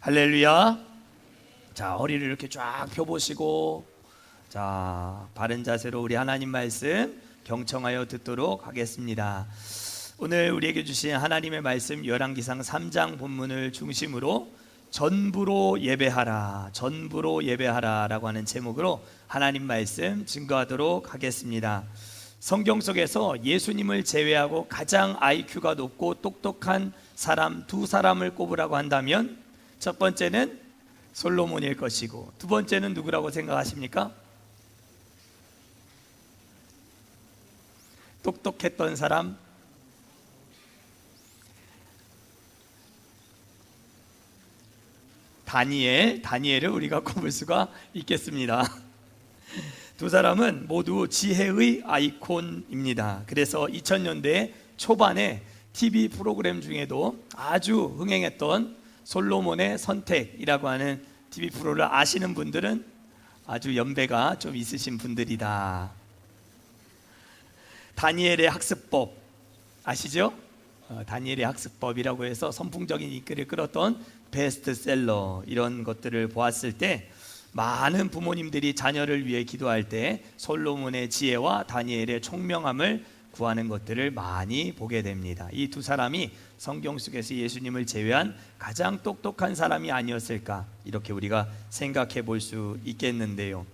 할렐루야. 자, 허리를 이렇게 쫙 펴보시고, 자, 바른 자세로 우리 하나님 말씀 경청하여 듣도록 하겠습니다. 오늘 우리에게 주신 하나님의 말씀 열왕기상 3장 본문을 중심으로 전부로 예배하라, 전부로 예배하라 라고 하는 제목으로 하나님 말씀 증거하도록 하겠습니다. 성경 속에서 예수님을 제외하고 가장 IQ가 높고 똑똑한 사람 두 사람을 꼽으라고 한다면 첫 번째는 솔로몬일 것이고 두 번째는 누구라고 생각하십니까? 똑똑했던 사람, 다니엘을 우리가 꼽을 수가 있겠습니다. 두 사람은 모두 지혜의 아이콘입니다. 그래서 2000년대 초반에 TV 프로그램 중에도 아주 흥행했던 솔로몬의 선택이라고 하는 TV 프로를 아시는 분들은 아주 연배가 좀 있으신 분들이다. 다니엘의 학습법 아시죠? 다니엘의 학습법이라고 해서 선풍적인 인기를 끌었던 베스트셀러, 이런 것들을 보았을 때 많은 부모님들이 자녀를 위해 기도할 때 솔로몬의 지혜와 다니엘의 총명함을 구하는 것들을 많이 보게 됩니다. 이 두 사람이 성경 속에서 예수님을 제외한 가장 똑똑한 사람이 아니었을까, 이렇게 우리가 생각해 볼 수 있겠는데요.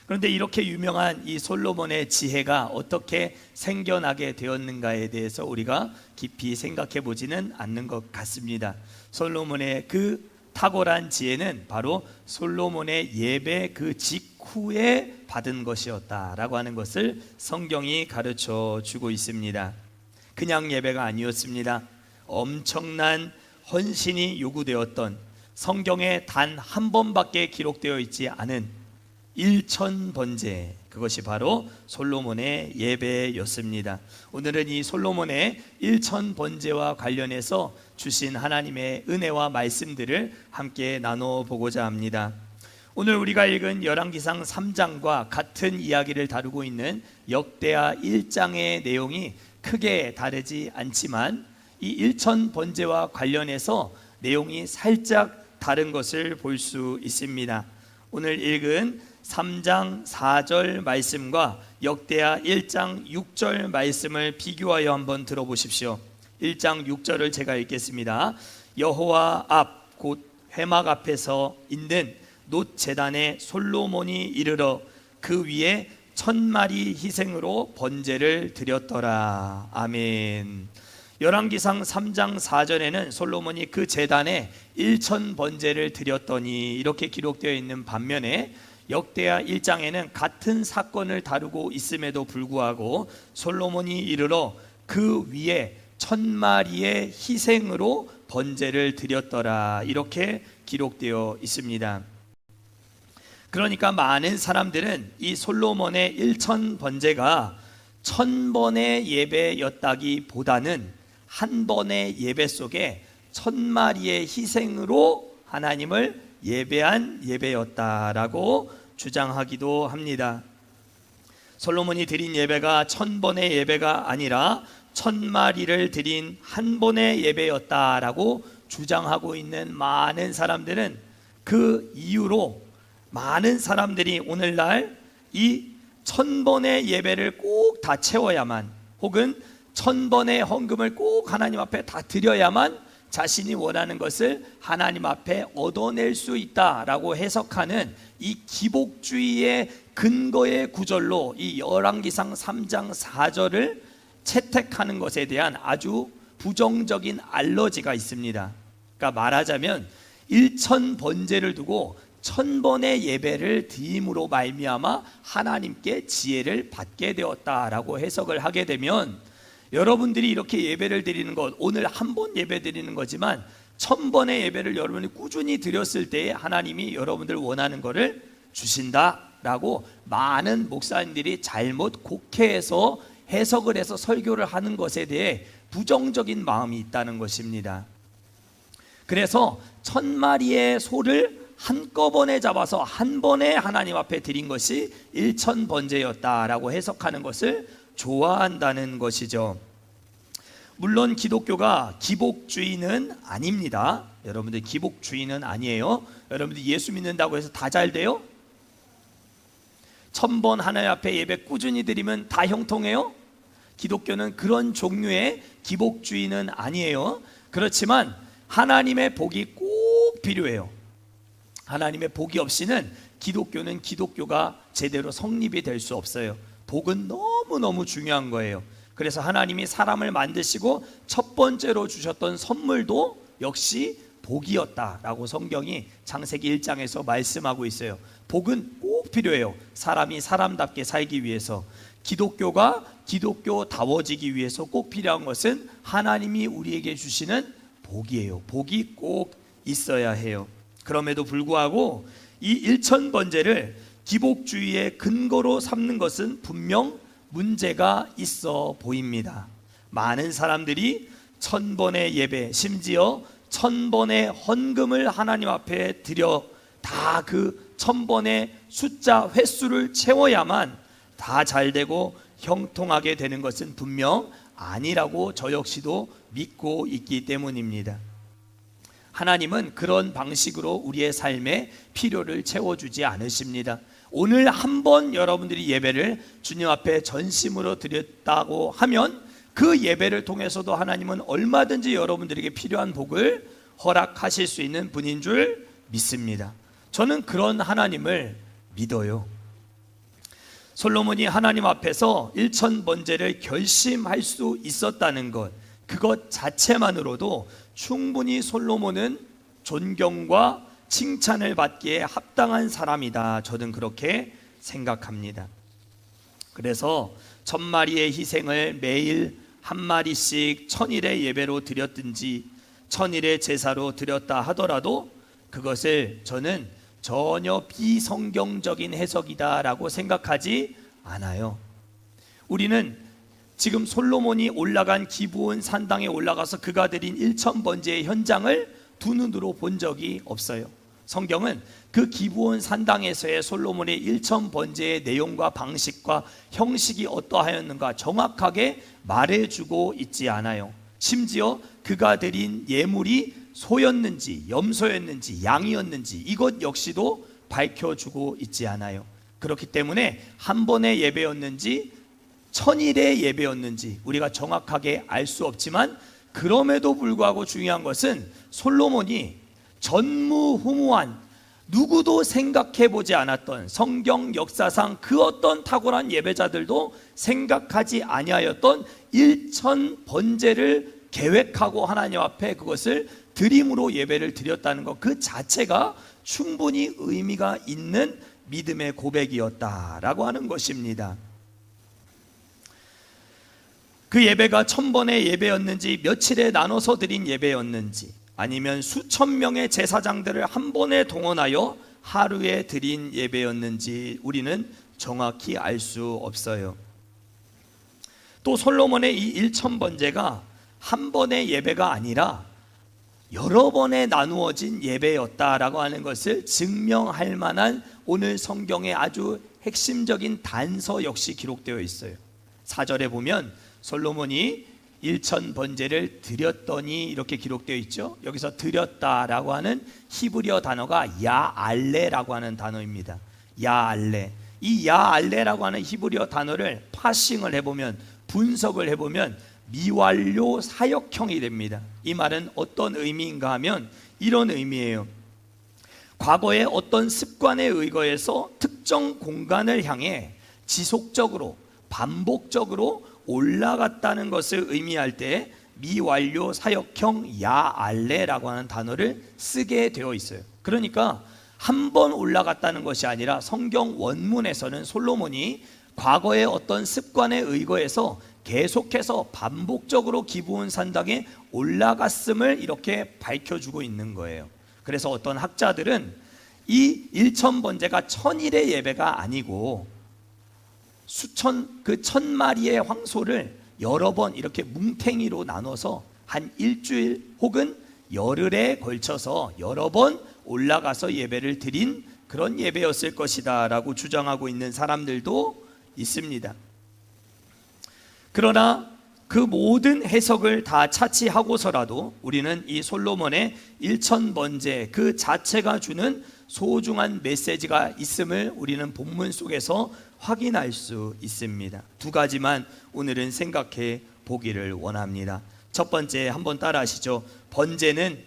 그런데 이렇게 유명한 이 솔로몬의 지혜가 어떻게 생겨나게 되었는가에 대해서 우리가 깊이 생각해 보지는 않는 것 같습니다. 솔로몬의 그 탁월한 지혜는 바로 솔로몬의 예배 그 직후에 받은 것이었다라고 하는 것을 성경이 가르쳐 주고 있습니다. 그냥 예배가 아니었습니다. 엄청난 헌신이 요구되었던, 성경에 단 한 번밖에 기록되어 있지 않은 1000번제, 그것이 바로 솔로몬의 예배였습니다. 오늘은 이 솔로몬의 1000번제와 관련해서 주신 하나님의 은혜와 말씀들을 함께 나눠보고자 합니다. 오늘 우리가 읽은 열왕기상 3장과 같은 이야기를 다루고 있는 역대하 1장의 내용이 크게 다르지 않지만 이 1000번제와 관련해서 내용이 살짝 다른 것을 볼 수 있습니다. 오늘 읽은 3장 4절 말씀과 역대하 1장 6절 말씀을 비교하여 한번 들어보십시오. 1장 6절을 제가 읽겠습니다. 여호와 앞 곧 회막 앞에서 있는 놋 제단에 솔로몬이 이르러 그 위에 1000마리 희생으로 번제를 드렸더라. 아멘. 열왕기상 3장 4절에는 솔로몬이 그 제단에 1000번제를 드렸더니 이렇게 기록되어 있는 반면에 역대하 1장에는 같은 사건을 다루고 있음에도 불구하고 솔로몬이 이르러 그 위에 1000마리의 희생으로 번제를 드렸더라, 이렇게 기록되어 있습니다. 그러니까 많은 사람들은 이 솔로몬의 1000번제가 1000번의 예배였다기보다는 한 번의 예배 속에 1000마리의 희생으로 하나님을 예배한 예배였다라고 주장하기도 합니다. 솔로몬이 드린 예배가 1000번의 예배가 아니라 1000마리를 드린 한 번의 예배였다라고 주장하고 있는 많은 사람들은 그 이유로 많은 사람들이 오늘날 이 1000번의 예배를 꼭 다 채워야만, 혹은 1000번의 헌금을 꼭 하나님 앞에 다 드려야만 자신이 원하는 것을 하나님 앞에 얻어낼 수 있다라고 해석하는 이 기복주의의 근거의 구절로 이 열왕기상 3장 4절을 채택하는 것에 대한 아주 부정적인 알러지가 있습니다. 그러니까 말하자면 1000번제를 두고 1000번의 예배를 드림으로 말미암아 하나님께 지혜를 받게 되었다라고 해석을 하게 되면, 여러분들이 이렇게 예배를 드리는 것, 오늘 한 번 예배 드리는 거지만 1000번의 예배를 여러분이 꾸준히 드렸을 때에 하나님이 여러분들 원하는 것을 주신다라고 많은 목사님들이 잘못 곡해해서 해석을 해서 설교를 하는 것에 대해 부정적인 마음이 있다는 것입니다. 그래서 1000마리의 소를 한꺼번에 잡아서 한 번에 하나님 앞에 드린 것이 1000번제였다라고 해석하는 것을 좋아한다는 것이죠. 물론 기독교가 기복주의는 아닙니다. 여러분들 기복주의는 아니에요. 여러분들 예수 믿는다고 해서 다 잘 돼요? 1000번 하나님 앞에 예배 꾸준히 드리면 다 형통해요? 기독교는 그런 종류의 기복주의는 아니에요. 그렇지만 하나님의 복이 꼭 필요해요. 하나님의 복이 없이는 기독교는 기독교가 제대로 성립이 될 수 없어요. 복은 너무너무 중요한 거예요. 그래서 하나님이 사람을 만드시고 첫 번째로 주셨던 선물도 역시 복이었다라고 성경이 창세기 1장에서 말씀하고 있어요. 복은 꼭 필요해요. 사람이 사람답게 살기 위해서. 기독교가 기독교다워지기 위해서 꼭 필요한 것은 하나님이 우리에게 주시는 복이에요. 복이 꼭 있어야 해요. 그럼에도 불구하고 이 일천번제를 기복주의의 근거로 삼는 것은 분명 문제가 있어 보입니다. 많은 사람들이 1000번의 예배, 심지어 1000번의 헌금을 하나님 앞에 드려 다 그 1000번의 숫자 횟수를 채워야만 다 잘되고 형통하게 되는 것은 분명 아니라고 저 역시도 믿고 있기 때문입니다. 하나님은 그런 방식으로 우리의 삶에 필요를 채워주지 않으십니다. 오늘 한번 여러분들이 예배를 주님 앞에 전심으로 드렸다고 하면 그 예배를 통해서도 하나님은 얼마든지 여러분들에게 필요한 복을 허락하실 수 있는 분인 줄 믿습니다. 저는 그런 하나님을 믿어요. 솔로몬이 하나님 앞에서 일천번제를 결심할 수 있었다는 것, 그것 자체만으로도 충분히 솔로몬은 존경과 칭찬을 받기에 합당한 사람이다. 저는 그렇게 생각합니다. 그래서 1000마리의 희생을 매일 한 마리씩 1000일의 예배로 드렸든지 1000일의 제사로 드렸다 하더라도 그것을 저는 전혀 비성경적인 해석이다라고 생각하지 않아요. 우리는 지금 솔로몬이 올라간 기브온 산당에 올라가서 그가 드린 1000번제의 현장을 두 눈으로 본 적이 없어요. 성경은 그 기브온 산당에서의 솔로몬의 1000번제의 내용과 방식과 형식이 어떠하였는가 정확하게 말해주고 있지 않아요. 심지어 그가 드린 예물이 소였는지 염소였는지 양이었는지 이것 역시도 밝혀주고 있지 않아요. 그렇기 때문에 한 번의 예배였는지 1000일의 예배였는지 우리가 정확하게 알 수 없지만, 그럼에도 불구하고 중요한 것은 솔로몬이 전무후무한 누구도 생각해보지 않았던 성경 역사상 그 어떤 탁월한 예배자들도 생각하지 아니하였던 1000번제를 계획하고 하나님 앞에 그것을 드림으로 예배를 드렸다는 것, 그 자체가 충분히 의미가 있는 믿음의 고백이었다라고 하는 것입니다. 그 예배가 1000번의 예배였는지 며칠에 나눠서 드린 예배였는지 아니면 수천 명의 제사장들을 한 번에 동원하여 하루에 드린 예배였는지 우리는 정확히 알 수 없어요. 또 솔로몬의 이 1000번제가 한 번의 예배가 아니라 여러 번에 나누어진 예배였다라고 하는 것을 증명할 만한 오늘 성경의 아주 핵심적인 단서 역시 기록되어 있어요. 4절에 보면 솔로몬이 1000번제를 드렸더니 이렇게 기록되어 있죠. 여기서 드렸다라고 하는 히브리어 단어가 야알레라고 하는 단어입니다. 야알레. 이 야알레라고 하는 히브리어 단어를 파싱을 해보면, 분석을 해보면 미완료 사역형이 됩니다. 이 말은 어떤 의미인가 하면 이런 의미예요. 과거의 어떤 습관에 의거해서 특정 공간을 향해 지속적으로 반복적으로 올라갔다는 것을 의미할 때 미완료 사역형 야알레라고 하는 단어를 쓰게 되어 있어요. 그러니까 한 번 올라갔다는 것이 아니라 성경 원문에서는 솔로몬이 과거의 어떤 습관에 의거해서 계속해서 반복적으로 기브온 산당에 올라갔음을 이렇게 밝혀주고 있는 거예요. 그래서 어떤 학자들은 이 1000번제가 1000일의 예배가 아니고 그 1000마리의 황소를 여러 번 이렇게 뭉탱이로 나눠서 한 일주일 혹은 열흘에 걸쳐서 여러 번 올라가서 예배를 드린 그런 예배였을 것이다 라고 주장하고 있는 사람들도 있습니다. 그러나 그 모든 해석을 다 차치하고서라도 우리는 이 솔로몬의 일천번제 그 자체가 주는 소중한 메시지가 있음을 우리는 본문 속에서 확인할 수 있습니다. 두 가지만 오늘은 생각해 보기를 원합니다. 첫 번째, 한번 따라 하시죠. 번제는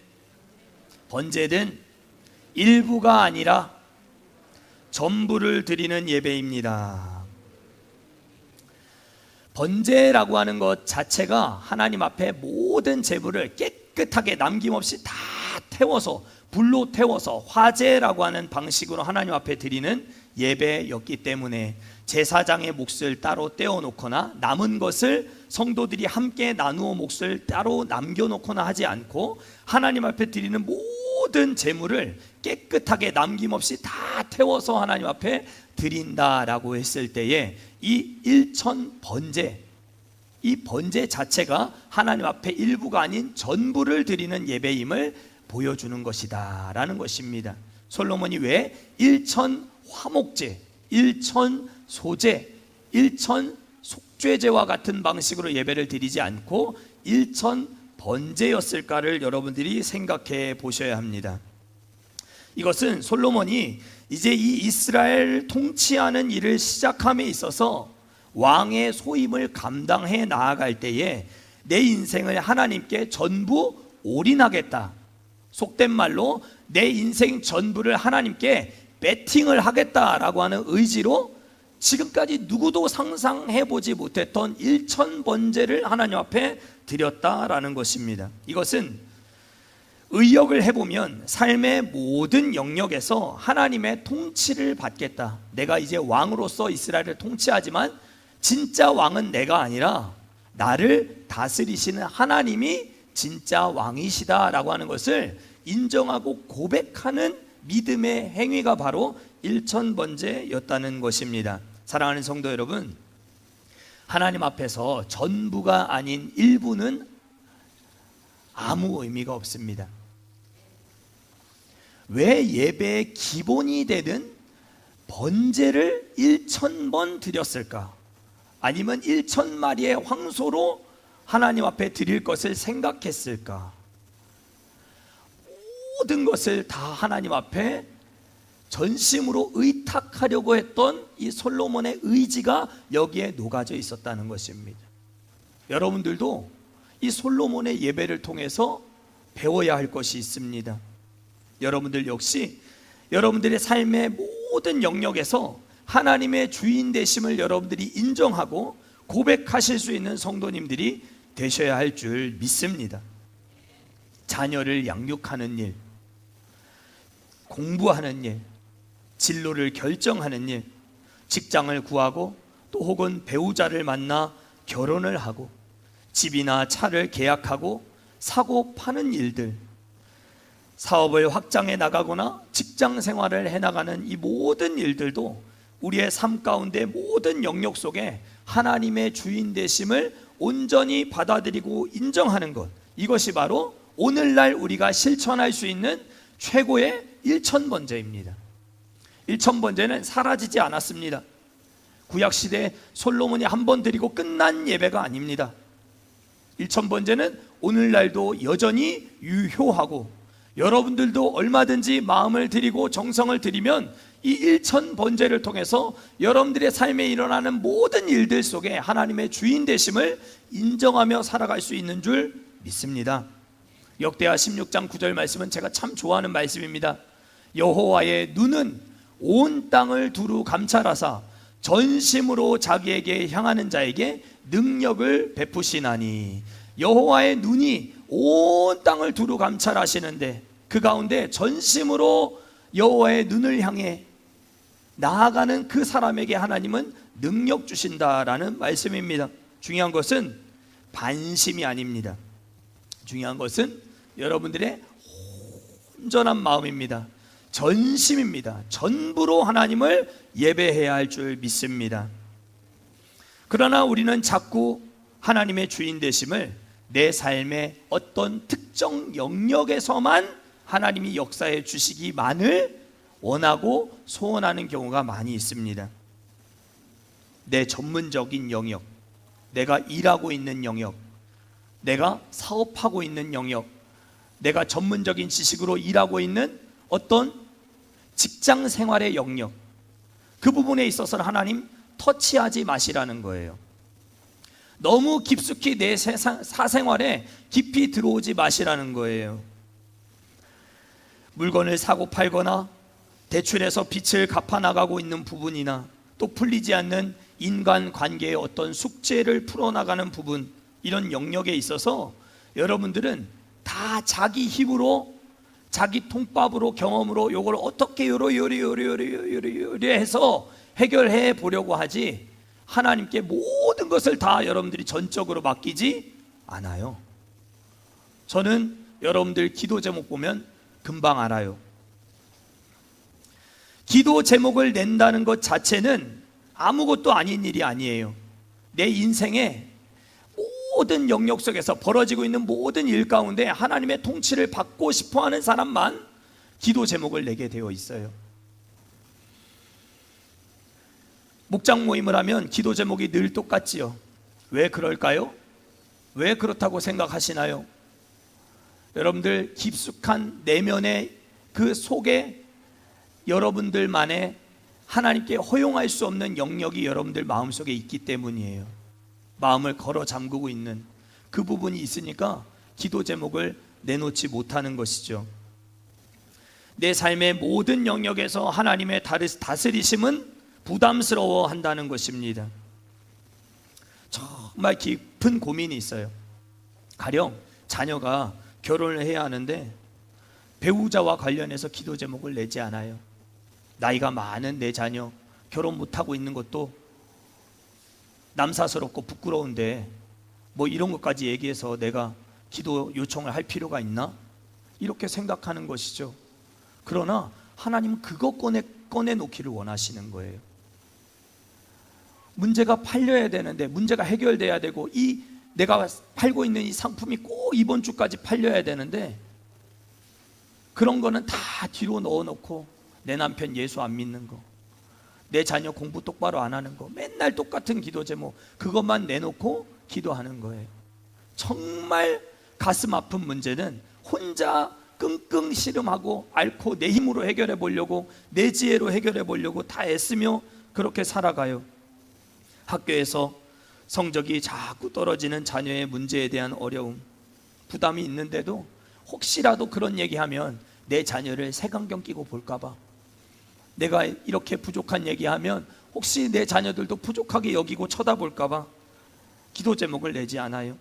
일부가 아니라 전부를 드리는 예배입니다. 번제라고 하는 것 자체가 하나님 앞에 모든 제물을 깨끗하게 남김없이 다 태워서, 불로 태워서 화제라고 하는 방식으로 하나님 앞에 드리는 예배였기 때문에 제사장의 몫을 따로 떼어놓거나 남은 것을 성도들이 함께 나누어 몫을 따로 남겨놓거나 하지 않고 하나님 앞에 드리는 모든 제물을 깨끗하게 남김없이 다 태워서 하나님 앞에 드린다라고 했을 때에 이 일천번제, 이 번제 자체가 하나님 앞에 일부가 아닌 전부를 드리는 예배임을 보여주는 것이다 라는 것입니다. 솔로몬이 왜 일천화목제, 일천소제, 일천속죄제와 같은 방식으로 예배를 드리지 않고 일천번제였을까를 여러분들이 생각해 보셔야 합니다. 이것은 솔로몬이 이제 이 이스라엘 통치하는 일을 시작함에 있어서 왕의 소임을 감당해 나아갈 때에 내 인생을 하나님께 전부 올인하겠다, 속된 말로 내 인생 전부를 하나님께 배팅을 하겠다라고 하는 의지로 지금까지 누구도 상상해보지 못했던 일천번제를 하나님 앞에 드렸다라는 것입니다. 이것은 의역을 해보면 삶의 모든 영역에서 하나님의 통치를 받겠다, 내가 이제 왕으로서 이스라엘을 통치하지만 진짜 왕은 내가 아니라 나를 다스리시는 하나님이 진짜 왕이시다라고 하는 것을 인정하고 고백하는 믿음의 행위가 바로 일천번제였다는 것입니다. 사랑하는 성도 여러분, 하나님 앞에서 전부가 아닌 일부는 아무 의미가 없습니다. 왜 예배의 기본이 되는 번제를 1000번 드렸을까? 아니면 1000마리의 황소로 하나님 앞에 드릴 것을 생각했을까? 모든 것을 다 하나님 앞에 전심으로 의탁하려고 했던 이 솔로몬의 의지가 여기에 녹아져 있었다는 것입니다. 여러분들도 이 솔로몬의 예배를 통해서 배워야 할 것이 있습니다. 여러분들 역시 여러분들의 삶의 모든 영역에서 하나님의 주인 되심을 여러분들이 인정하고 고백하실 수 있는 성도님들이 되셔야 할 줄 믿습니다. 자녀를 양육하는 일, 공부하는 일, 진로를 결정하는 일, 직장을 구하고 또 혹은 배우자를 만나 결혼을 하고 집이나 차를 계약하고 사고 파는 일들, 사업을 확장해 나가거나 직장 생활을 해나가는 이 모든 일들도 우리의 삶 가운데 모든 영역 속에 하나님의 주인 되심을 온전히 받아들이고 인정하는 것, 이것이 바로 오늘날 우리가 실천할 수 있는 최고의 일천번제입니다. 일천번제는 사라지지 않았습니다. 구약시대 솔로몬이 한 번 드리고 끝난 예배가 아닙니다. 일천번제는 오늘날도 여전히 유효하고 여러분들도 얼마든지 마음을 드리고 정성을 드리면 이 일천번제를 통해서 여러분들의 삶에 일어나는 모든 일들 속에 하나님의 주인 되심을 인정하며 살아갈 수 있는 줄 믿습니다. 역대하 16장 9절 말씀은 제가 참 좋아하는 말씀입니다. 여호와의 눈은 온 땅을 두루 감찰하사 전심으로 자기에게 향하는 자에게 능력을 베푸시나니. 여호와의 눈이 온 땅을 두루 감찰하시는데 그 가운데 전심으로 여호와의 눈을 향해 나아가는 그 사람에게 하나님은 능력 주신다라는 말씀입니다. 중요한 것은 반심이 아닙니다. 중요한 것은 여러분들의 온전한 마음입니다. 전심입니다. 전부로 하나님을 예배해야 할 줄 믿습니다. 그러나 우리는 자꾸 하나님의 주인 되심을 내 삶의 어떤 특정 영역에서만 하나님이 역사해 주시기만을 원하고 소원하는 경우가 많이 있습니다. 내 전문적인 영역, 내가 일하고 있는 영역, 내가 사업하고 있는 영역, 내가 전문적인 지식으로 일하고 있는 어떤 직장 생활의 영역, 그 부분에 있어서는 하나님 터치하지 마시라는 거예요. 너무 깊숙이 내 사생활에 깊이 들어오지 마시라는 거예요. 물건을 사고 팔거나 대출해서 빚을 갚아나가고 있는 부분이나 또 풀리지 않는 인간관계의 어떤 숙제를 풀어나가는 부분, 이런 영역에 있어서 여러분들은 다 자기 힘으로, 자기 통밥으로, 경험으로 요걸 어떻게 요리 해서 해결해 보려고 하지, 하나님께 모든 것을 다 여러분들이 전적으로 맡기지 않아요. 저는 여러분들 기도 제목 보면 금방 알아요. 기도 제목을 낸다는 것 자체는 아무것도 아닌 일이 아니에요. 내 인생에 모든 영역 속에서 벌어지고 있는 모든 일 가운데 하나님의 통치를 받고 싶어하는 사람만 기도 제목을 내게 되어 있어요. 목장 모임을 하면 기도 제목이 늘 똑같지요. 왜 그럴까요? 왜 그렇다고 생각하시나요? 여러분들 깊숙한 내면의 그 속에 여러분들만의 하나님께 허용할 수 없는 영역이 여러분들 마음속에 있기 때문이에요. 마음을 걸어 잠그고 있는 그 부분이 있으니까 기도 제목을 내놓지 못하는 것이죠. 내 삶의 모든 영역에서 하나님의 다스리심은 부담스러워 한다는 것입니다. 정말 깊은 고민이 있어요. 가령 자녀가 결혼을 해야 하는데 배우자와 관련해서 기도 제목을 내지 않아요. 나이가 많은 내 자녀 결혼 못하고 있는 것도 남사스럽고 부끄러운데 뭐 이런 것까지 얘기해서 내가 기도 요청을 할 필요가 있나? 이렇게 생각하는 것이죠. 그러나 하나님은 그거 꺼내놓기를 원하시는 거예요. 문제가 팔려야 되는데, 문제가 해결돼야 되고, 이 내가 팔고 있는 이 상품이 꼭 이번 주까지 팔려야 되는데, 그런 거는 다 뒤로 넣어놓고 내 남편 예수 안 믿는 거, 내 자녀 공부 똑바로 안 하는 거, 맨날 똑같은 기도 제목 그것만 내놓고 기도하는 거예요. 정말 가슴 아픈 문제는 혼자 끙끙 씨름하고 앓고 내 힘으로 해결해 보려고, 내 지혜로 해결해 보려고 다 애쓰며 그렇게 살아가요. 학교에서 성적이 자꾸 떨어지는 자녀의 문제에 대한 어려움, 부담이 있는데도 혹시라도 그런 얘기하면 내 자녀를 색안경 끼고 볼까봐, 내가 이렇게 부족한 얘기하면 혹시 내 자녀들도 부족하게 여기고 쳐다볼까봐 기도 제목을 내지 않아요.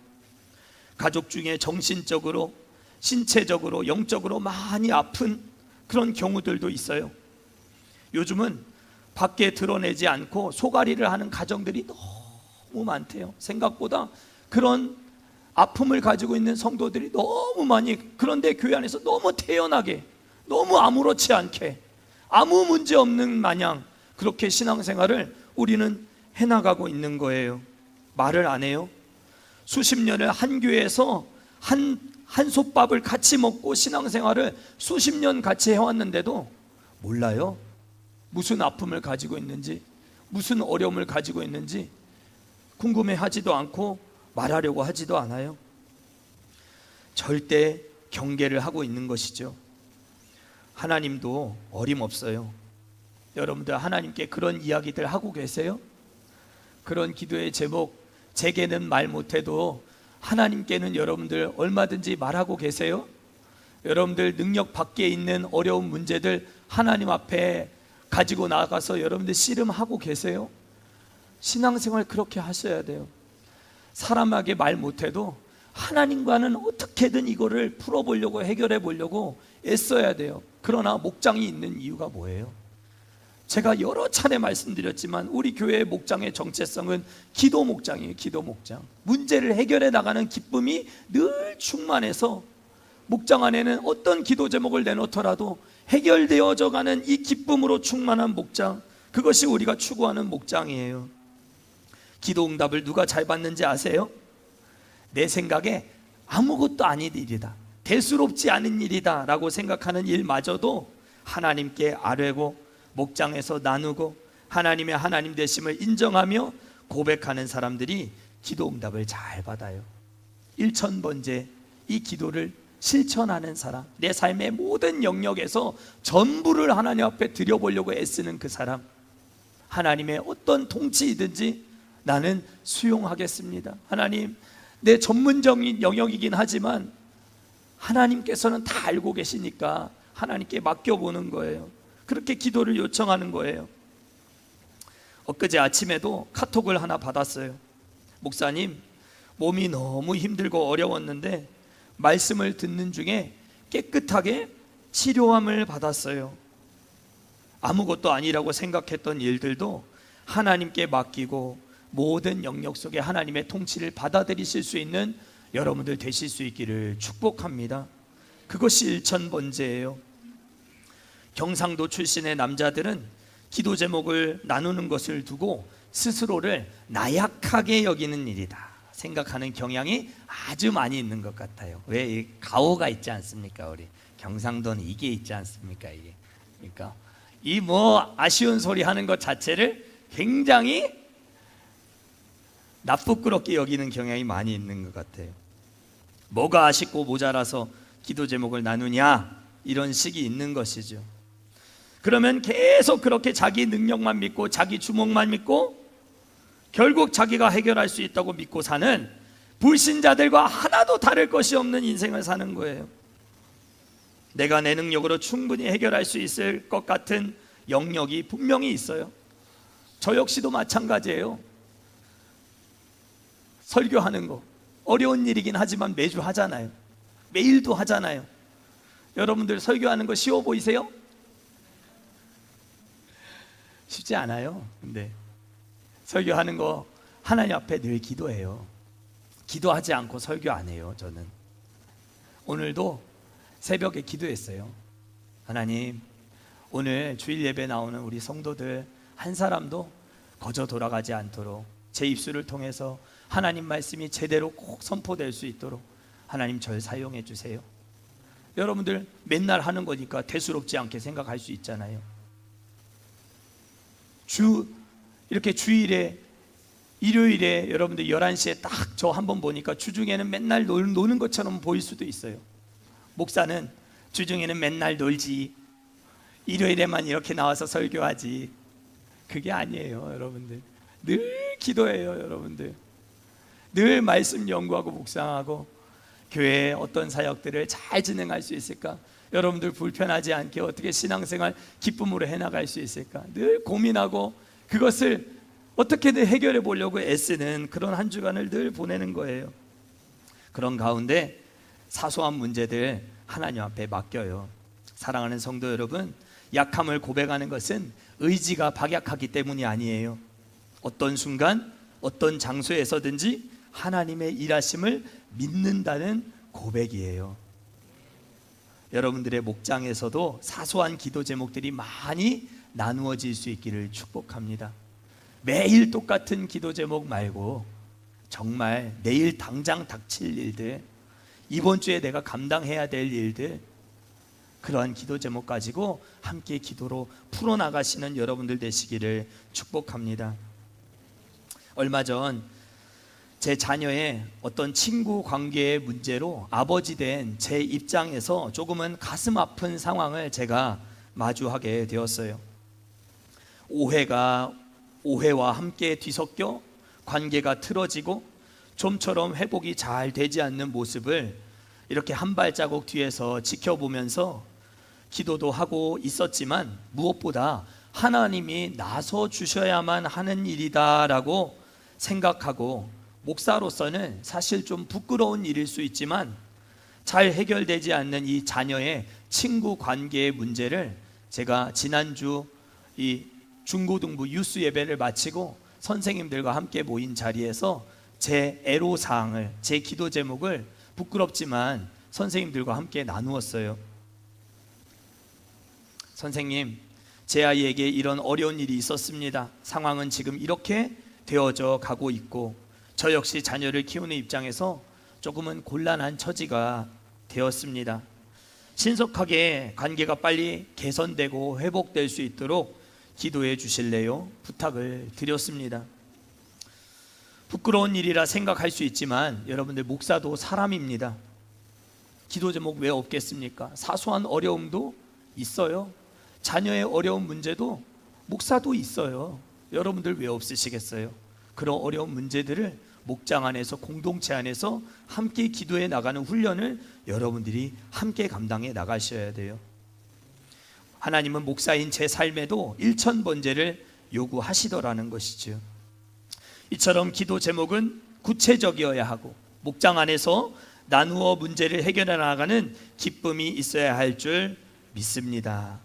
가족 중에 정신적으로, 신체적으로, 영적으로 많이 아픈 그런 경우들도 있어요. 요즘은 밖에 드러내지 않고 소가리를 하는 가정들이 너무 많대요. 생각보다 그런 아픔을 가지고 있는 성도들이 너무 많이, 그런데 교회 안에서 너무 태연하게, 너무 아무렇지 않게, 아무 문제 없는 마냥 그렇게 신앙생활을 우리는 해나가고 있는 거예요. 말을 안 해요. 수십 년을 한 교회에서 한 솥밥을 같이 먹고 신앙생활을 수십 년 같이 해왔는데도 몰라요. 무슨 아픔을 가지고 있는지, 무슨 어려움을 가지고 있는지 궁금해하지도 않고 말하려고 하지도 않아요. 절대 경계를 하고 있는 것이죠. 하나님도 어림없어요. 여러분들 하나님께 그런 이야기들 하고 계세요? 그런 기도의 제목 제게는 말 못해도 하나님께는 여러분들 얼마든지 말하고 계세요? 여러분들 능력 밖에 있는 어려운 문제들 하나님 앞에 가지고 나가서 여러분들 씨름하고 계세요? 신앙생활 그렇게 하셔야 돼요. 사람에게 말 못해도 하나님과는 어떻게든 이거를 풀어보려고, 해결해 보려고 애써야 돼요. 그러나 목장이 있는 이유가 뭐예요? 제가 여러 차례 말씀드렸지만 우리 교회의 목장의 정체성은 기도 목장이에요. 기도 목장. 문제를 해결해 나가는 기쁨이 늘 충만해서 목장 안에는 어떤 기도 제목을 내놓더라도 해결되어져 가는 이 기쁨으로 충만한 목장, 그것이 우리가 추구하는 목장이에요. 기도 응답을 누가 잘 받는지 아세요? 내 생각에 아무것도 아닌 일이다, 대수롭지 않은 일이다 라고 생각하는 일마저도 하나님께 아뢰고 목장에서 나누고 하나님의 하나님 되심을 인정하며 고백하는 사람들이 기도 응답을 잘 받아요. 일천번제 이 기도를 실천하는 사람, 내 삶의 모든 영역에서 전부를 하나님 앞에 드려보려고 애쓰는 그 사람, 하나님의 어떤 통치이든지 나는 수용하겠습니다. 하나님, 내 전문적인 영역이긴 하지만 하나님께서는 다 알고 계시니까 하나님께 맡겨보는 거예요. 그렇게 기도를 요청하는 거예요. 엊그제 아침에도 카톡을 하나 받았어요. 목사님, 몸이 너무 힘들고 어려웠는데 말씀을 듣는 중에 깨끗하게 치료함을 받았어요. 아무것도 아니라고 생각했던 일들도 하나님께 맡기고 모든 영역 속에 하나님의 통치를 받아들이실 수 있는 여러분들 되실 수 있기를 축복합니다. 그것이 일천번제예요. 경상도 출신의 남자들은 기도 제목을 나누는 것을 두고 스스로를 나약하게 여기는 일이다 생각하는 경향이 아주 많이 있는 것 같아요. 왜? 가오가 있지 않습니까? 우리 경상도는 이게 있지 않습니까? 이게. 그러니까 이 아쉬운 소리 하는 것 자체를 굉장히 나쁘끄럽게 여기는 경향이 많이 있는 것 같아요. 뭐가 아쉽고 모자라서 기도 제목을 나누냐, 이런 식이 있는 것이죠. 그러면 계속 그렇게 자기 능력만 믿고 자기 주먹만 믿고 결국 자기가 해결할 수 있다고 믿고 사는 불신자들과 하나도 다를 것이 없는 인생을 사는 거예요. 내가 내 능력으로 충분히 해결할 수 있을 것 같은 영역이 분명히 있어요. 저 역시도 마찬가지예요. 설교하는 거 어려운 일이긴 하지만 매주 하잖아요. 매일도 하잖아요. 여러분들 설교하는 거 쉬워 보이세요? 쉽지 않아요. 근데 설교하는 거 하나님 앞에 늘 기도해요. 기도하지 않고 설교 안 해요. 저는 오늘도 새벽에 기도했어요. 하나님, 오늘 주일 예배 나오는 우리 성도들 한 사람도 거저 돌아가지 않도록 제 입술을 통해서 하나님 말씀이 제대로 꼭 선포될 수 있도록 하나님 절 사용해 주세요. 여러분들 맨날 하는 거니까 대수롭지 않게 생각할 수 있잖아요. 이렇게 주일에 일요일에 여러분들 11시에 딱 저 한번 보니까 주중에는 맨날 노는 것처럼 보일 수도 있어요. 목사는 주중에는 맨날 놀지, 일요일에만 이렇게 나와서 설교하지. 그게 아니에요. 여러분들 늘 기도해요. 여러분들 늘 말씀 연구하고 묵상하고 교회에 어떤 사역들을 잘 진행할 수 있을까, 여러분들 불편하지 않게 어떻게 신앙생활 기쁨으로 해나갈 수 있을까 늘 고민하고 그것을 어떻게든 해결해 보려고 애쓰는 그런 한 주간을 늘 보내는 거예요. 그런 가운데 사소한 문제들 하나님 앞에 맡겨요. 사랑하는 성도 여러분, 약함을 고백하는 것은 의지가 박약하기 때문이 아니에요. 어떤 순간 어떤 장소에서든지 하나님의 일하심을 믿는다는 고백이에요. 여러분들의 목장에서도 사소한 기도 제목들이 많이 나누어질 수 있기를 축복합니다. 매일 똑같은 기도 제목 말고 정말 내일 당장 닥칠 일들, 이번 주에 내가 감당해야 될 일들, 그러한 기도 제목 가지고 함께 기도로 풀어나가시는 여러분들 되시기를 축복합니다. 얼마 전 제 자녀의 어떤 친구 관계의 문제로 아버지 된 제 입장에서 조금은 가슴 아픈 상황을 제가 마주하게 되었어요. 오해와 함께 뒤섞여 관계가 틀어지고 좀처럼 회복이 잘 되지 않는 모습을 이렇게 한 발자국 뒤에서 지켜보면서 기도도 하고 있었지만 무엇보다 하나님이 나서 주셔야만 하는 일이다라고 생각하고, 목사로서는 사실 좀 부끄러운 일일 수 있지만 잘 해결되지 않는 이 자녀의 친구 관계의 문제를 제가 지난주 이 중고등부 유스 예배를 마치고 선생님들과 함께 모인 자리에서 제 애로사항을, 제 기도 제목을 부끄럽지만 선생님들과 함께 나누었어요. 선생님, 제 아이에게 이런 어려운 일이 있었습니다. 상황은 지금 이렇게 되어져 가고 있고 저 역시 자녀를 키우는 입장에서 조금은 곤란한 처지가 되었습니다. 신속하게 관계가 빨리 개선되고 회복될 수 있도록 기도해 주실래요? 부탁을 드렸습니다. 부끄러운 일이라 생각할 수 있지만 여러분들, 목사도 사람입니다. 기도 제목 왜 없겠습니까? 사소한 어려움도 있어요. 자녀의 어려운 문제도 목사도 있어요. 여러분들 왜 없으시겠어요? 그런 어려운 문제들을 목장 안에서, 공동체 안에서 함께 기도해 나가는 훈련을 여러분들이 함께 감당해 나가셔야 돼요. 하나님은 목사인 제 삶에도 일천번제를 요구하시더라는 것이죠. 이처럼 기도 제목은 구체적이어야 하고 목장 안에서 나누어 문제를 해결해 나가는 기쁨이 있어야 할 줄 믿습니다.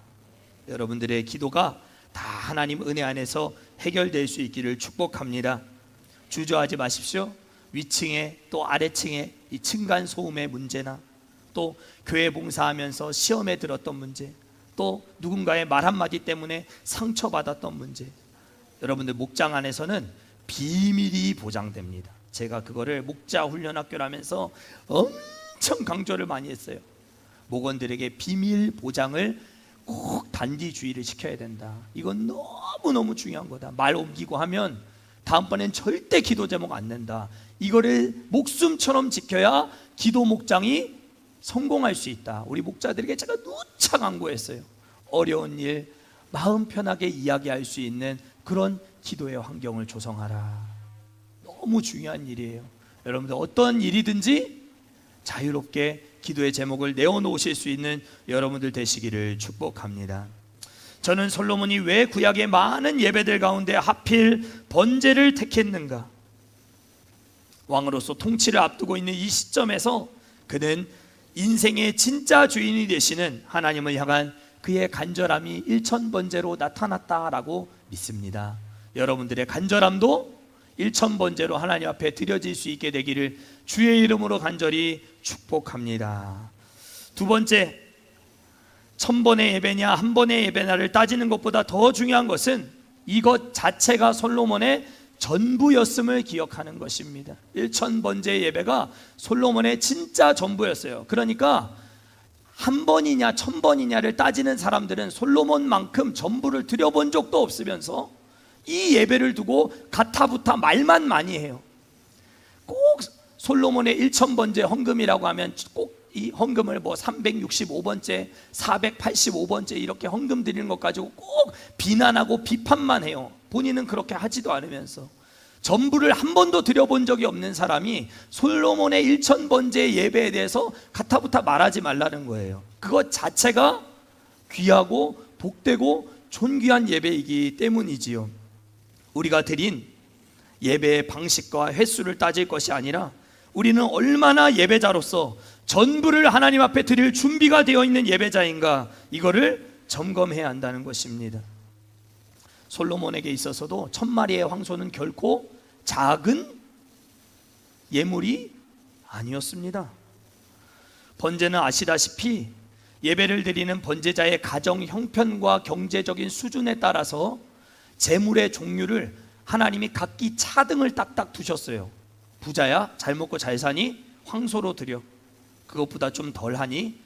여러분들의 기도가 다 하나님 은혜 안에서 해결될 수 있기를 축복합니다. 주저하지 마십시오. 위층에 또 아래층에 이 층간소음의 문제나 또 교회 봉사하면서 시험에 들었던 문제, 또 누군가의 말 한마디 때문에 상처받았던 문제, 여러분들 목장 안에서는 비밀이 보장됩니다. 제가 그거를 목자 훈련학교라면서 엄청 강조를 많이 했어요. 목원들에게 비밀 보장을 꼭 단디 주의를 시켜야 된다. 이건 너무너무 중요한 거다. 말 옮기고 하면 다음번엔 절대 기도 제목 안 낸다. 이거를 목숨처럼 지켜야 기도 목장이 성공할 수 있다. 우리 목자들에게 제가 누차 강구했어요. 어려운 일 마음 편하게 이야기할 수 있는 그런 기도의 환경을 조성하라. 너무 중요한 일이에요. 여러분들 어떤 일이든지 자유롭게 기도의 제목을 내어놓으실 수 있는 여러분들 되시기를 축복합니다. 저는 솔로몬이 왜 구약의 많은 예배들 가운데 하필 번제를 택했는가? 왕으로서 통치를 앞두고 있는 이 시점에서 그는 인생의 진짜 주인이 되시는 하나님을 향한 그의 간절함이 일천번제로 나타났다라고 믿습니다. 여러분들의 간절함도 일천번제로 하나님 앞에 드려질 수 있게 되기를 주의 이름으로 간절히 축복합니다. 두 번째, 1000번의 예배냐 한 번의 예배냐를 따지는 것보다 더 중요한 것은 이것 자체가 솔로몬의 전부였음을 기억하는 것입니다. 1000번제 예배가 솔로몬의 진짜 전부였어요. 그러니까 한 번이냐 1000번이냐를 따지는 사람들은 솔로몬만큼 전부를 드려본 적도 없으면서 이 예배를 두고 가타부타 말만 많이 해요. 꼭 솔로몬의 1000번제 헌금이라고 하면 꼭 이 헌금을 뭐 365번째, 485번째 이렇게 헌금 드리는 것 가지고 꼭 비난하고 비판만 해요. 본인은 그렇게 하지도 않으면서. 전부를 한 번도 드려본 적이 없는 사람이 솔로몬의 1000번제 예배에 대해서 가타부타 말하지 말라는 거예요. 그것 자체가 귀하고 복되고 존귀한 예배이기 때문이지요. 우리가 드린 예배의 방식과 횟수를 따질 것이 아니라 우리는 얼마나 예배자로서 전부를 하나님 앞에 드릴 준비가 되어 있는 예배자인가, 이거를 점검해야 한다는 것입니다. 솔로몬에게 있어서도 1000마리의 황소는 결코 작은 예물이 아니었습니다. 번제는 아시다시피 예배를 드리는 번제자의 가정 형편과 경제적인 수준에 따라서 제물의 종류를 하나님이 각기 차등을 딱딱 두셨어요. 부자야 잘 먹고 잘 사니 황소로 드려. 그것보다 좀 덜하니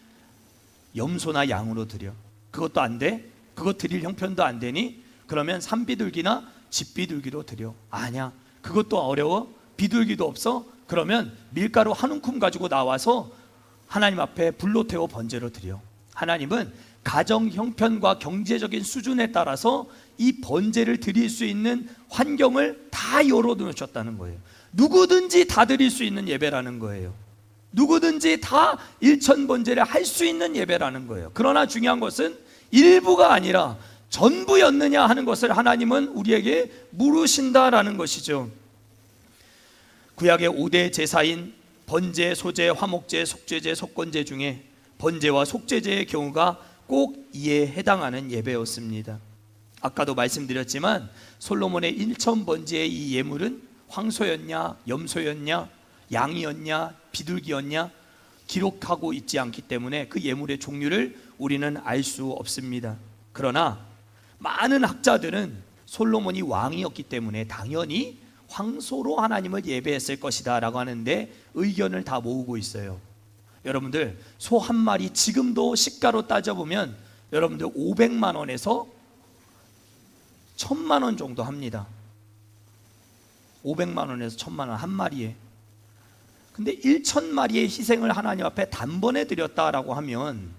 염소나 양으로 드려. 그것도 안 돼? 그거 드릴 형편도 안 되니? 그러면 산비둘기나 집비둘기로 드려. 아니야, 그것도 어려워? 비둘기도 없어? 그러면 밀가루 한 움큼 가지고 나와서 하나님 앞에 불로 태워 번제로 드려. 하나님은 가정 형편과 경제적인 수준에 따라서 이 번제를 드릴 수 있는 환경을 다 열어놓으셨다는 거예요. 누구든지 다 드릴 수 있는 예배라는 거예요. 누구든지 다 1000번제를 할 수 있는 예배라는 거예요. 그러나 중요한 것은 일부가 아니라 전부였느냐 하는 것을 하나님은 우리에게 물으신다라는 것이죠. 구약의 5대 제사인 번제, 소제, 화목제, 속죄제, 속건제 중에 번제와 속죄제의 경우가 꼭 이에 해당하는 예배였습니다. 아까도 말씀드렸지만 솔로몬의 1000번제의 이 예물은 황소였냐, 염소였냐, 양이었냐, 비둘기였냐 기록하고 있지 않기 때문에 그 예물의 종류를 우리는 알 수 없습니다. 그러나 많은 학자들은 솔로몬이 왕이었기 때문에 당연히 황소로 하나님을 예배했을 것이다 라고 하는데 의견을 다 모으고 있어요. 여러분들, 소 한 마리 지금도 시가로 따져보면 여러분들 500만 원에서 1000만 원 정도 합니다. 500만 원에서 1000만 원 한 마리에. 근데 1000마리의 희생을 하나님 앞에 단번에 드렸다라고 하면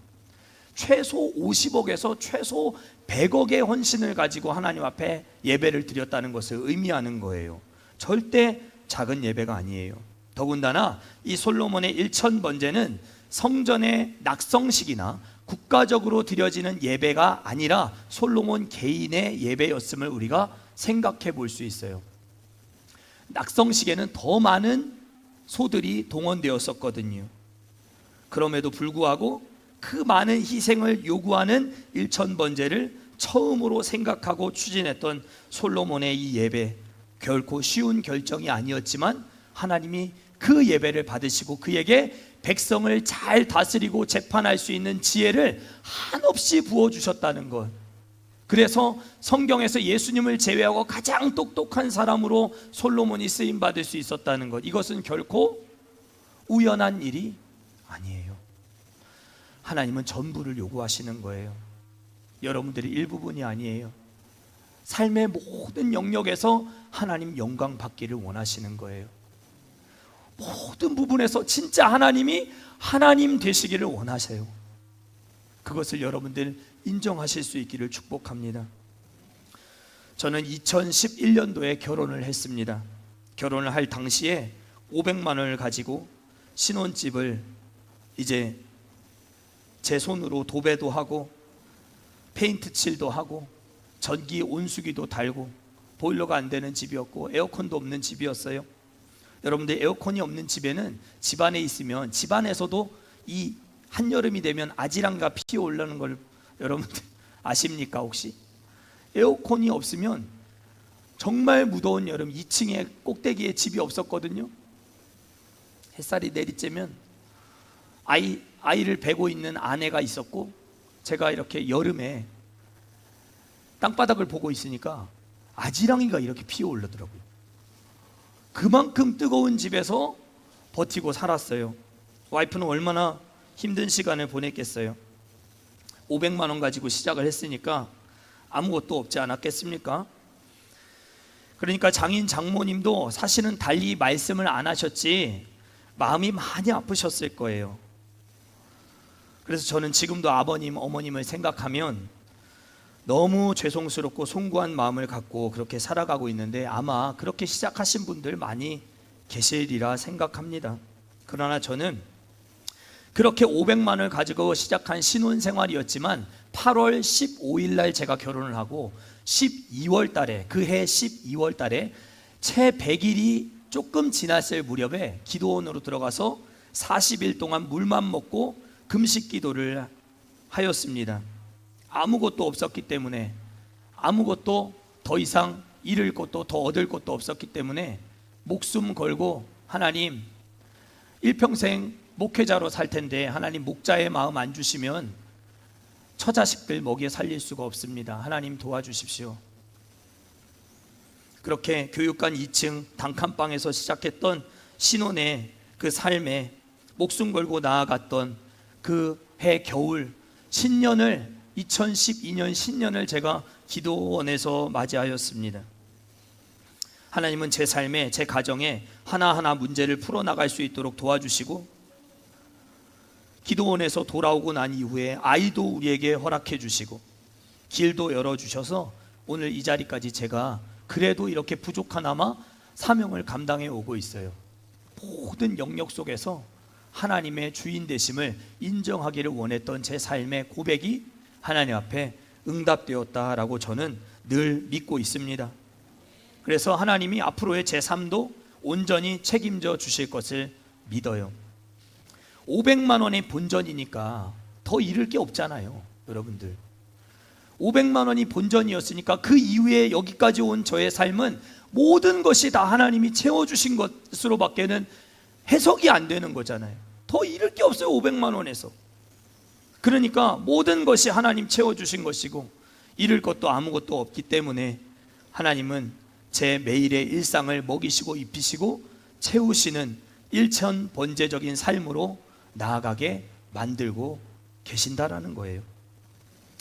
최소 50억에서 최소 100억의 헌신을 가지고 하나님 앞에 예배를 드렸다는 것을 의미하는 거예요. 절대 작은 예배가 아니에요. 더군다나 이 솔로몬의 1000번제는 성전의 낙성식이나 국가적으로 드려지는 예배가 아니라 솔로몬 개인의 예배였음을 우리가 생각해 볼 수 있어요. 낙성식에는 더 많은 소들이 동원되었었거든요. 그럼에도 불구하고 그 많은 희생을 요구하는 1000번제를 처음으로 생각하고 추진했던 솔로몬의 이 예배, 결코 쉬운 결정이 아니었지만 하나님이 그 예배를 받으시고 그에게 백성을 잘 다스리고 재판할 수 있는 지혜를 한없이 부어주셨다는 것. 그래서 성경에서 예수님을 제외하고 가장 똑똑한 사람으로 솔로몬이 쓰임받을 수 있었다는 것, 이것은 결코 우연한 일이 아니에요. 하나님은 전부를 요구하시는 거예요. 여러분들이 일부분이 아니에요. 삶의 모든 영역에서 하나님 영광 받기를 원하시는 거예요. 모든 부분에서 진짜 하나님이 하나님 되시기를 원하세요. 그것을 여러분들 인정하실 수 있기를 축복합니다. 저는 2011년도에 결혼을 했습니다. 결혼을 할 당시에 500만 원을 가지고 신혼집을 이제 제 손으로 도배도 하고 페인트 칠도 하고 전기 온수기도 달고, 보일러가 안 되는 집이었고 에어컨도 없는 집이었어요. 여러분들, 에어컨이 없는 집에는 집안에 있으면 집안에서도 이 한여름이 되면 아지랑과 피 올라오는 걸 여러분들 아십니까 혹시? 에어컨이 없으면 정말 무더운 여름, 2층에 꼭대기에 집이 없었거든요. 햇살이 내리쬐면 아이를 베고 있는 아내가 있었고, 제가 이렇게 여름에 땅바닥을 보고 있으니까 아지랑이가 이렇게 피어오르더라고요. 그만큼 뜨거운 집에서 버티고 살았어요. 와이프는 얼마나 힘든 시간을 보냈겠어요. 500만 원 가지고 시작을 했으니까 아무것도 없지 않았겠습니까? 그러니까 장인 장모님도 사실은 달리 말씀을 안 하셨지 마음이 많이 아프셨을 거예요. 그래서 저는 지금도 아버님, 어머님을 생각하면 너무 죄송스럽고 송구한 마음을 갖고 그렇게 살아가고 있는데, 아마 그렇게 시작하신 분들 많이 계시리라 생각합니다. 그러나 저는 그렇게 500만 원을 가지고 시작한 신혼생활이었지만 8월 15일 날 제가 결혼을 하고 12월 달에, 그해 12월 달에 채 100일이 조금 지났을 무렵에 기도원으로 들어가서 40일 동안 물만 먹고 금식 기도를 하였습니다. 아무것도 없었기 때문에, 아무것도 더 이상 잃을 것도 더 얻을 것도 없었기 때문에 목숨 걸고, 하나님, 일평생 목회자로 살 텐데 하나님 목자의 마음 안 주시면 처자식들 먹여 살릴 수가 없습니다. 하나님 도와주십시오. 그렇게 교육관 2층 단칸방에서 시작했던 신혼의 그 삶에 목숨 걸고 나아갔던 그 해 겨울 신년을, 2012년 신년을 제가 기도원에서 맞이하였습니다. 하나님은 제 삶에, 제 가정에 하나하나 문제를 풀어나갈 수 있도록 도와주시고, 기도원에서 돌아오고 난 이후에 아이도 우리에게 허락해 주시고 길도 열어주셔서 오늘 이 자리까지 제가 그래도 이렇게 부족하나마 사명을 감당해 오고 있어요. 모든 영역 속에서 하나님의 주인 되심을 인정하기를 원했던 제 삶의 고백이 하나님 앞에 응답되었다라고 저는 늘 믿고 있습니다. 그래서 하나님이 앞으로의 제 삶도 온전히 책임져 주실 것을 믿어요. 500만 원의 본전이니까 더 잃을 게 없잖아요, 여러분들. 500만 원이 본전이었으니까 그 이후에 여기까지 온 저의 삶은 모든 것이 다 하나님이 채워주신 것으로 밖에는 해석이 안 되는 거잖아요. 더 잃을 게 없어요, 500만 원에서. 그러니까 모든 것이 하나님 채워주신 것이고 잃을 것도 아무것도 없기 때문에 하나님은 제 매일의 일상을 먹이시고 입히시고 채우시는 일천 번제적인 삶으로 나아가게 만들고 계신다라는 거예요.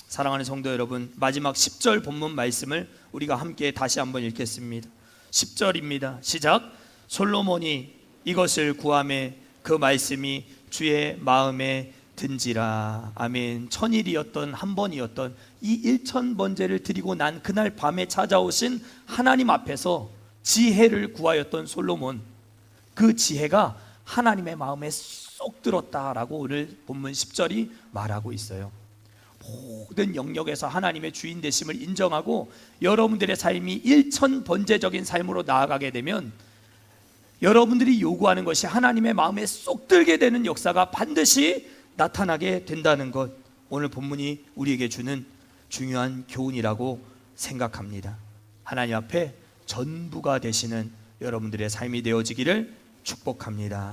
사랑하는 성도 여러분, 마지막 10절 본문 말씀을 우리가 함께 다시 한번 읽겠습니다. 10절입니다. 시작. 솔로몬이 이것을 구하매 그 말씀이 주의 마음에 든지라. 아멘. 천일이었던 한 번이었던 이 1000번제를 드리고 난 그날 밤에 찾아오신 하나님 앞에서 지혜를 구하였던 솔로몬, 그 지혜가 하나님의 마음에 쏙 들었다라고 오늘 본문 10절이 말하고 있어요. 모든 영역에서 하나님의 주인 되심을 인정하고 여러분들의 삶이 1000번제적인 삶으로 나아가게 되면 여러분들이 요구하는 것이 하나님의 마음에 쏙 들게 되는 역사가 반드시 나타나게 된다는 것, 오늘 본문이 우리에게 주는 중요한 교훈이라고 생각합니다. 하나님 앞에 전부가 되시는 여러분들의 삶이 되어지기를 축복합니다.